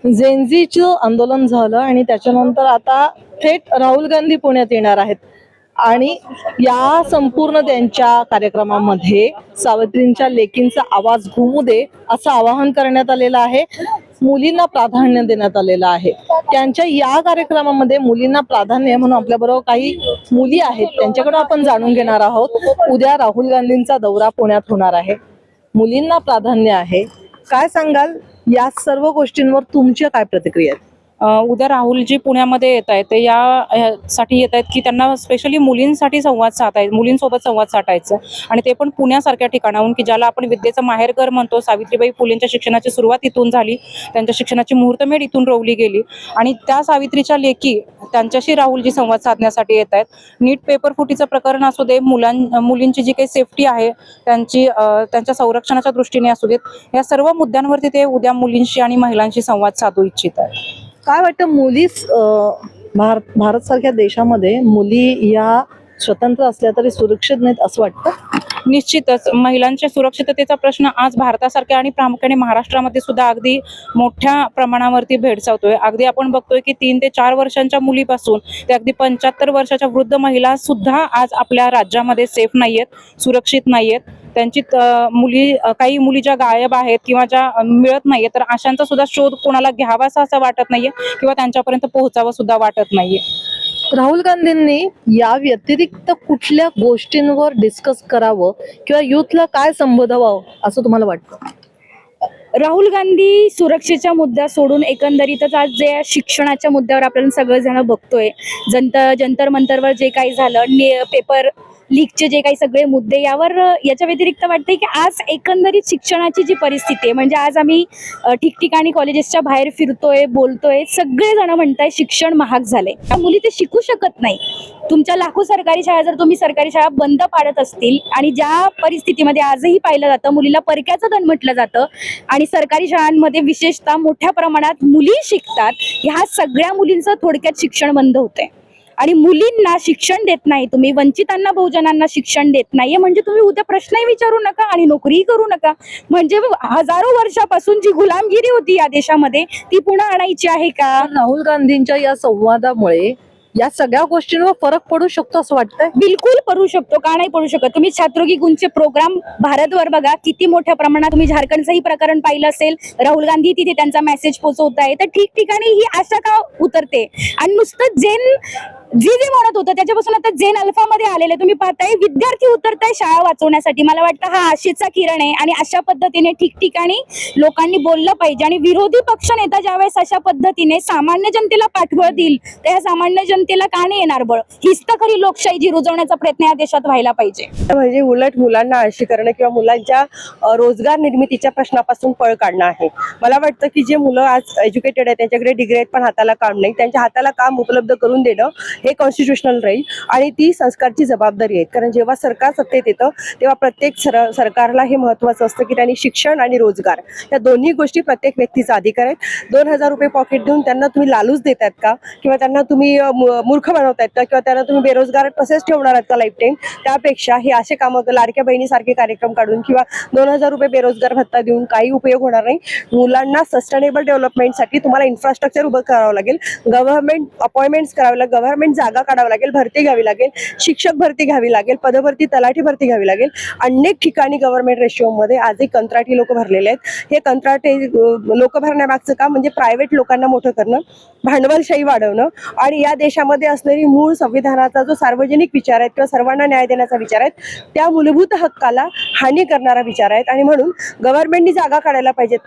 झेनझीचं आंदोलन झालं आणि त्याच्यानंतर आता थेट राहुल गांधी पुण्यात येणार आहेत आणि या संपूर्ण त्यांच्या कार्यक्रमामध्ये सावित्रींच्या लेकींचा आवाज घुमू दे असं आवाहन करण्यात आलेलं आहे. मुलींना प्राधान्य देण्यात आलेलं आहे. त्यांच्या या कार्यक्रमामध्ये मुलींना प्राधान्य म्हणून आपल्याबरोबर काही मुली आहेत, त्यांच्याकडे आपण जाणून घेणार आहोत. उद्या राहुल गांधींचा दौरा पुण्यात होणार आहे, मुलींना प्राधान्य आहे. काय सांगाल या सर्व गोष्टींवर, तुमच्या काय प्रतिक्रिया आहेत? उद्या राहुलजी पुण्यामध्ये येत आहेत, ते यासाठी येत आहेत की त्यांना स्पेशली मुलींसाठी संवाद साधायचा, मुलींसोबत संवाद साधायचा आणि ते पण पुण्यासारख्या ठिकाणाहून की ज्याला आपण विद्येचं माहेरघर म्हणतो. सावित्रीबाई फुलेंच्या शिक्षणाची सुरुवात इथून झाली, त्यांच्या शिक्षणाची मुहूर्तमेढ इथून रोवली गेली आणि त्या सावित्रीच्या लेकी त्यांच्याशी राहुलजी संवाद साधण्यासाठी येत आहेत. नीट पेपर फुटीचं प्रकरण असू दे, मुलींची जी काही सेफ्टी आहे त्यांच्या संरक्षणाच्या दृष्टीने असू देत, या सर्व मुद्द्यांवरती ते उद्या मुलींशी आणि महिलांशी संवाद साधू इच्छित आहेत. काय वाटतं, मुलीच भारत सारख्या देशामध्ये मुली या स्वतंत्र असल्या तरी सुरक्षित नाहीत असं वाटतं? निश्चितच महिलांच्या सुरक्षिततेचा प्रश्न आज भारतासारख्या आणि प्रामुख्याने महाराष्ट्रामध्ये सुद्धा अगदी मोठ्या प्रमाणावरती भेडसावतोय. अगदी आपण बघतोय की 3 ते 4 वर्षांच्या मुलीपासून ते अगदी 75 वर्षाच्या वृद्ध महिला सुद्धा आज आपल्या राज्यामध्ये सेफ नाहीयेत, सुरक्षित नाहीयेत. त्यांची काही मुली ज्या गायब आहेत किंवा ज्या मिळत नाहीये, तर अशांचा सुद्धा शोध कोणाला घ्यावासा असं वाटत नाहीये किंवा त्यांच्यापर्यंत पोहोचावं सुद्धा वाटत नाहीये. राहुल गांधींनी या व्यतिरिक्त कुठल्या गोष्टींवर डिस्कस करावं किंवा युथला काय संबोधावं असं तुम्हाला वाटतं? राहुल गांधी सुरक्षेच्या मुद्दा सोडून एकंदरीतच आज जे शिक्षणाच्या मुद्द्यावर आपल्याला सगळेजण बघतोय, जंतर मंतरवर जे काही झालं, पेपर लीकचे जे काही सगळे मुद्दे, याच्या व्यतिरिक्त वाटते की आज एकंदरीत शिक्षणाची जी परिस्थिती आहे, म्हणजे आज आम्ही ठिकठिकाणी कॉलेजेसच्या बाहेर फिरतोय, बोलतोय, सगळेजण म्हणताय शिक्षण महाग झाले, मुली ते शिकू शकत नाही. तुमच्या लाखो सरकारी शाळा जर तुम्ही सरकारी शाळा बंद पाडत असतील आणि ज्या परिस्थितीमध्ये आजही पाहिलं जातं मुलीला परक्याचं धन म्हटलं जातं आणि सरकारी शाळांमध्ये विशेषतः मोठ्या प्रमाणात मुली शिकतात, ह्या सगळ्या मुलींचं थोडक्यात शिक्षण बंद होतंय आणि मुलींना शिक्षण देत नाही तुम्ही, वंचितांना बहुजनांना शिक्षण देत नाहीये, म्हणजे तुम्ही उद्या प्रश्नही विचारू नका आणि नोकरीही करू नका. म्हणजे हजारो वर्षापासून जी गुलामगिरी होती या देशामध्ये ती पुन्हा आणायची आहे का? राहुल गांधींच्या या संवादामुळे या सगळ्या गोष्टींवर फरक पडू शकतो असं वाटतंय? बिलकुल पडू शकतो, का नाही पडू शकत? तुम्ही छात्रों की गुंजचे प्रोग्राम भारतवर बघा, किती मोठ्या प्रमाणात. तुम्ही झारखंडचंही प्रकरण पाहिलं असेल, राहुल गांधी तिथे त्यांचा मेसेज पोहोचवत आहे. तर ठिकठिकाणी ही आशा का उतरते आणि नुसतं जे म्हणत होतं त्याच्यापासून आता जेन अल्फा मध्ये आलेले तुम्ही पाहताय, विद्यार्थी उतरताय शाळा वाचवण्यासाठी. मला वाटतं हा आशेचा किरण आहे आणि अशा पद्धतीने ठिकठिकाणी लोकांनी बोललं पाहिजे आणि विरोधी पक्ष नेता ज्यावेळेस अशा पद्धतीने सामान्य जनतेला पाठबळ देईल, तर या सामान्य जनतेला का नाही येणार बळ? हीच तर खरी लोकशाही जी रुजवण्याचा प्रयत्न या देशात व्हायला पाहिजे. म्हणजे उलट मुलांना आळशी करणं किंवा मुलांच्या रोजगार निर्मितीच्या प्रश्नापासून पळ काढणं आहे. मला वाटतं की जे मुलं आज एज्युकेटेड आहेत, त्यांच्याकडे डिग्री आहेत पण हाताला काम नाही, त्यांच्या हाताला काम उपलब्ध करून देणं हे कॉन्स्टिट्यूशनल राहील आणि ती संस्कारची जबाबदारी आहे. कारण जेव्हा सरकार सत्तेत येतं तेव्हा प्रत्येक सरकारला हे महत्त्वाचं असतं की त्यांनी शिक्षण आणि रोजगार या दोन्ही गोष्टी प्रत्येक व्यक्तीचा अधिकार आहेत. 2000 रुपये पॉकेट देऊन त्यांना तुम्ही लालूच देतात का किंवा त्यांना तुम्ही मूर्ख बनवतायत का किंवा त्यांना तुम्ही बेरोजगार तसेच ठेवणार आहात का लाईफ टाईम? त्यापेक्षा हे असे कामं, लाडक्या बहिणीसारखे कार्यक्रम काढून किंवा 2000 रुपये बेरोजगार भत्ता देऊन काही उपयोग होणार नाही. मुलांना सस्टेनेबल डेव्हलपमेंटसाठी तुम्हाला इन्फ्रास्ट्रक्चर उभं करावं लागेल, गव्हर्नमेंट अपॉइंटमेंट्स करावं लागेल, गव्हर्नमेंट जागा काढावं लागेल, भरती घ्यावी लागेल, शिक्षक भरती घ्यावी लागेल, पदभरती, तलाठी भरती घ्यावी लागेल. अनेक ठिकाणी गव्हर्नमेंट रेशिओमध्ये आजही कंत्राटी लोक भरलेले आहेत. हे कंत्राटी लोक भरण्यामागचं काम म्हणजे प्रायव्हेट लोकांना मोठं करणं, भांडवलशाही वाढवणं आणि या देशामध्ये असलेली मूळ संविधानाचा जो सार्वजनिक विचार आहे किंवा सर्वांना न्याय देण्याचा विचार आहे, त्या मूलभूत हक्काला हानी करणारा विचार आहेत. आणि म्हणून गव्हर्नमेंटनी जागा काढायला पाहिजेत.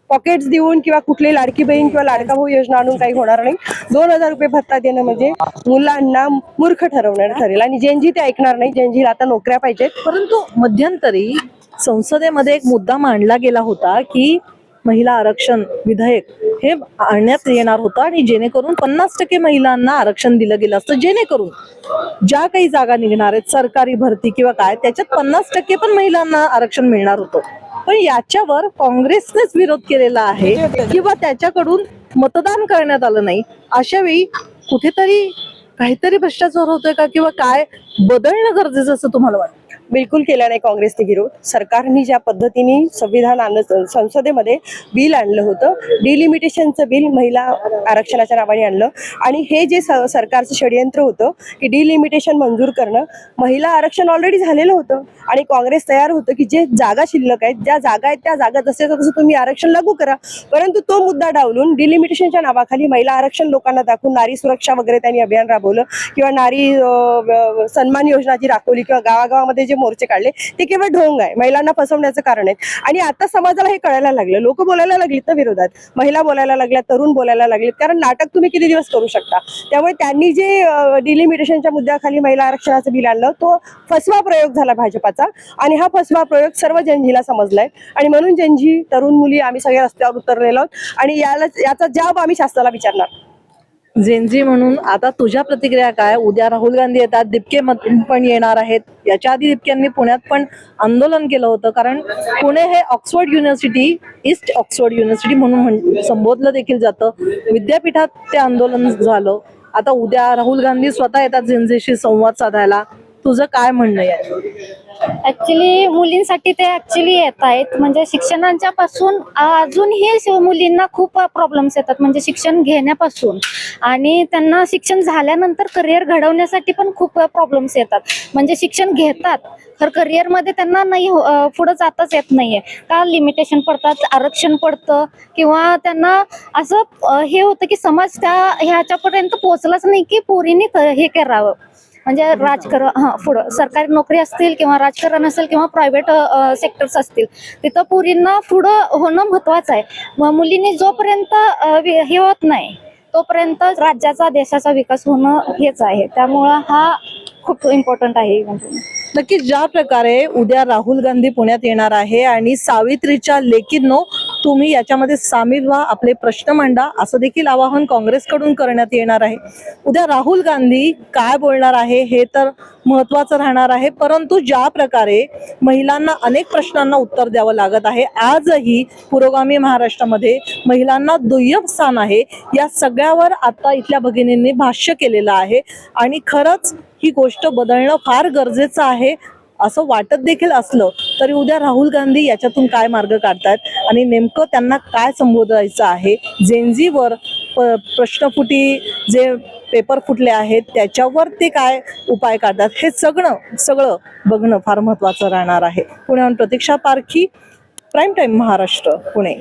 पॉकेट्स देऊन किंवा कुठली लाडकी बहीण किंवा लाडका भाऊ योजना आणून काही होणार नाही. 2000 रुपये भत्ता देणं म्हणजे मुलांना मूर्ख ठरवणार ठरेल आणि जेनजी ते ऐकणार नाही. जेनजीला आता नोकऱ्या पाहिजेत. परंतु मध्यंतरी संसदेमध्ये एक मुद्दा मांडला गेला होता की महिला आरक्षण विधेयक हे आणण्यात येणार होतं आणि जेणेकरून 50% महिलांना आरक्षण दिलं गेलं असतं, जेणेकरून ज्या काही जागा निघणार आहेत सरकारी भरती किंवा काय, त्याच्यात 50% पण महिलांना आरक्षण मिळणार होतं. पण याच्यावर काँग्रेसनेच विरोध केलेला आहे किंवा त्याच्याकडून मतदान करण्यात आलं नाही. अशा वेळी कुठेतरी काहीतरी भ्रष्टाचार होतोय का किंवा काय बदलणं गरजेचं असं तुम्हाला वाटतं? बिलकुल केला नाही काँग्रेसने विरोध. सरकारने ज्या पद्धतीने संविधान आणलं, संसदेमध्ये बिल आणलं होतं, डिलिमिटेशनचं बिल महिला आरक्षणाच्या नावाने आणलं. आणि हे जे सरकारचं षडयंत्र होतं की डिलिमिटेशन मंजूर करणं, महिला आरक्षण ऑलरेडी झालेलं होतं आणि काँग्रेस तयार होतं की जे जागा शिल्लक आहेत, ज्या जागा आहेत त्या जागा जसं तसं तुम्ही आरक्षण लागू करा. परंतु तो मुद्दा डावलून डिलिमिटेशनच्या नावाखाली महिला आरक्षण लोकांना दाखवून नारी सुरक्षा वगैरे त्यांनी अभियान राबवलं किंवा नारी सन्मान योजना जी राखवली किंवा गावागावामध्ये जे मोर्चे काढले, ते केवळ ढोंग आहे, महिलांना फसवण्याचं कारण आहे. आणि आता समाजाला हे कळायला लागलं, लोक बोलायला लागलीत ना विरोधात, महिला बोलायला लागल्या, तरुण बोलायला लागलेत, कारण नाटक तुम्ही किती दिवस करू शकता. त्यामुळे त्यांनी जे डिलिमिटेशनच्या मुद्द्याखाली महिला आरक्षणाचं बिल आणलं, तो फसवा प्रयोग झाला भाजपाचा. आणि हा फसवा प्रयोग सर्व जनजीला समजलाय आणि म्हणून जनजी, तरुण मुली आम्ही सगळ्या रस्त्यावर उतरलेलो आहोत आणि याचा जबाब आम्ही शासनाला विचारणार. जेनजी म्हणून आता तुझ्या प्रतिक्रिया काय? उद्या राहुल गांधी येतात, दिपके पण येणार आहेत. याच्या आधी दिपक्यांनी पुण्यात पण आंदोलन केलं होतं, कारण पुणे हे Oxford university, east Oxford university म्हणून संबोधलं देखील जातं. विद्यापीठात ते आंदोलन झालं. आता उद्या राहुल गांधी स्वतः येतात जेनजीशी संवाद साधायला. तुझं काय म्हणणं आहे? ऍक्च्युली मुलींसाठी ते ऍक्च्युली येत आहेत, म्हणजे शिक्षणाच्या पासून अजूनही मुलींना खूप प्रॉब्लेम्स येतात, म्हणजे शिक्षण घेण्यापासून आणि त्यांना शिक्षण झाल्यानंतर करिअर घडवण्यासाठी पण खूप प्रॉब्लेम्स येतात. म्हणजे शिक्षण घेतात तर करिअरमध्ये त्यांना नाही पुढे जाताच येत नाहीये, का लिमिटेशन पडतात, आरक्षण पडतं किंवा त्यांना असं हे होतं की समाज ह्याच्यापर्यंत पोहोचलाच नाही की पोरीने हे करावं, म्हणजे राजकारण पुढं सरकारी नोकरी असतील किंवा राजकारण असेल किंवा प्रायव्हेट सेक्टर्स असतील, तिथं पोरींना पुढं होणं महत्वाचं आहे. मुलींनी जोपर्यंत हे होत नाही तोपर्यंत राज्याचा, देशाचा विकास होणं हेच आहे. त्यामुळं हा खूप इम्पॉर्टंट आहे. नक्कीच ज्या प्रकारे उद्या राहुल गांधी पुण्यात येणार आहे आणि सावित्रीच्या लेकींनो, तुम्ही याच्यामध्ये सामील व्हा, आपले प्रश्न मांडा, असं देखील आवाहन काँग्रेसकडून करण्यात येणार आहे. उद्या राहुल गांधी काय बोलणार आहे हे तर महत्वाचं राहणार आहे, परंतु ज्या प्रकारे महिलांना अनेक प्रश्नांना उत्तर द्यावं लागत आहे, आजही पुरोगामी महाराष्ट्रामध्ये महिलांना दुय्यम स्थान आहे, या सगळ्यावर आता इथल्या भगिनींनी भाष्य केलेलं आहे. आणि खरंच ही गोष्ट बदलणं फार गरजेचं आहे असं वाटत देखील असलं तरी उद्या राहुल गांधी याच्यातून काय मार्ग काढतात आणि नेमकं त्यांना काय संबोधायचं आहे, जेनजीवर प्रश्नफुटी जे पेपर फुटले आहेत त्याच्यावर ते काय उपाय काढतात, हे सगळं बघणं फार महत्त्वाचं राहणार आहे. पुण्याहून प्रतीक्षा पारखी, प्राईम टाईम महाराष्ट्र, पुणे.